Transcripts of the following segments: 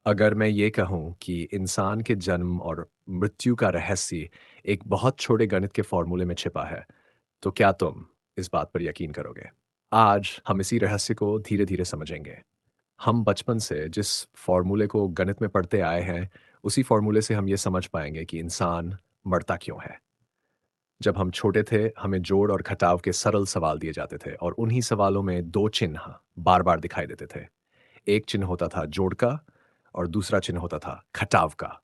अगर मैं ये कहूँ कि इंसान के जन्म और मृत्यु का रहस्य एक बहुत छोटे गणित के फॉर्मूले में छिपा है, तो क्या तुम इस बात पर यकीन करोगे? आज हम इसी रहस्य को धीरे-धीरे समझेंगे। हम बचपन से जिस फॉर्मूले को गणित में पढ़ते आए हैं, उसी फॉर्मूले से हम ये समझ पाएँगे कि इंसान मरता क्यों है। जब हम छोटे थे, हमें जोड़ और घटाव के सरल सवाल दिए जाते थे और उन्हीं सवालों में 2 चिन्ह बार-बार दिखाई देते थे। एक चिन्ह होता था जोड़ का और दूसरा चिन्ह होता था घटाव का।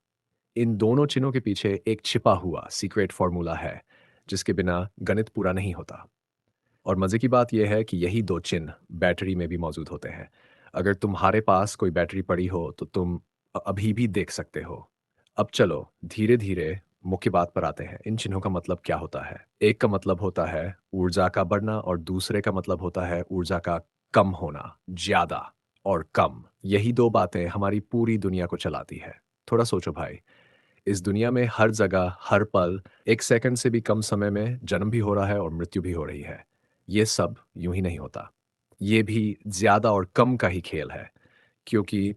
इन दोनों चिन्हों के पीछे एक छिपा हुआ सीक्रेट फॉर्मूला है, जिसके बिना गणित पूरा नहीं होता। और मज़े की बात यह है कि यही 2 चिन्ह बैटरी में भी मौजूद होते हैं। अगर तुम्हारे पास कोई बैटरी पड़ी हो, तो तुम अभी भी देख सकते हो। अब चलो, धीरे-धीरे मुख्य बात पर आते हैं। इन चिन्हों का मतलब क्या होता है? एक का मतलब होता है ऊर्जा का बढ़ना और दूसरे का मतलब होता है ऊर्जा का कम होना, ज़्यादा और कम। यही 2 बातें हमारी पूरी दुनिया को चलाती है। थोड़ा सोचो भाई, इस दुनिया में हर जगह, हर पल, 1 सेकंड से भी कम समय में जन्म भी हो रहा है और मृत्यु भी हो रही है। ये सब यूँ ही नहीं होता। ये भी ज़्यादा और कम का ही खेल है, क्योंकि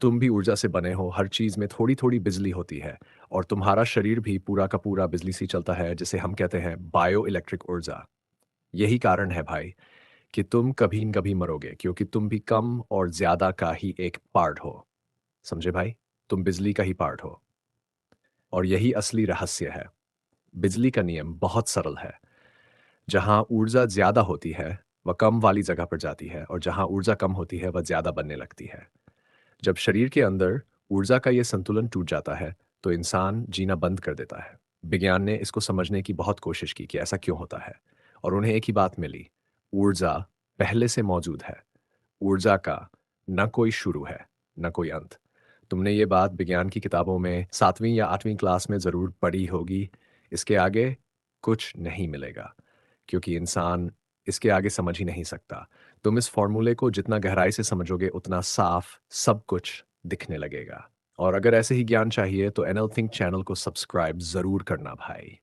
तुम भी ऊर्जा से बने हो, हर चीज़ में थोड़ी-थोड़ी बिजली होती है और तुम्हारा शरीर भी पूरा का पूरा बिजली से ही चलता है, जिसे हम कहते हैं बायो इलेक्ट्रिक ऊर्जा। यही कारण है भाई कि तुम कभी न कभी मरोगे, क्योंकि तुम भी कम और ज़्यादा का ही एक पार्ट हो। समझे भाई? तुम बिजली का ही पार्ट हो और यही असली रहस्य है। बिजली का नियम बहुत सरल है। जहाँ ऊर्जा ज़्यादा होती है, वह कम वाली जगह पर जाती है और जहाँ ऊर्जा कम होती है, वह ज़्यादा बनने लगती है। जब शरीर के अंदर ऊर्जा का ये संतुलन टूट जाता है, तो इंसान जीना बंद कर देता है। विज्ञान ने इसको समझने की बहुत कोशिश की कि ऐसा क्यों होता है और उन्हें एक ही बात मिली, ऊर्जा पहले से मौजूद है। ऊर्जा का न कोई शुरू है, न कोई अंत। तुमने ये बात विज्ञान की किताबों में 7वीं या 8वीं क्लास में ज़रूर पढ़ी होगी। इसके आगे कुछ नहीं मिलेगा, क्योंकि इंसान इसके आगे समझ ही नहीं सकता। तुम इस फ़ॉर्मूले को जितना गहराई से समझोगे, उतना साफ सब कुछ दिखने लगेगा। और अगर ऐसे ही ज्ञान चाहिए, तो एनएल थिंक चैनल को सब्सक्राइब ज़रूर करना भाई।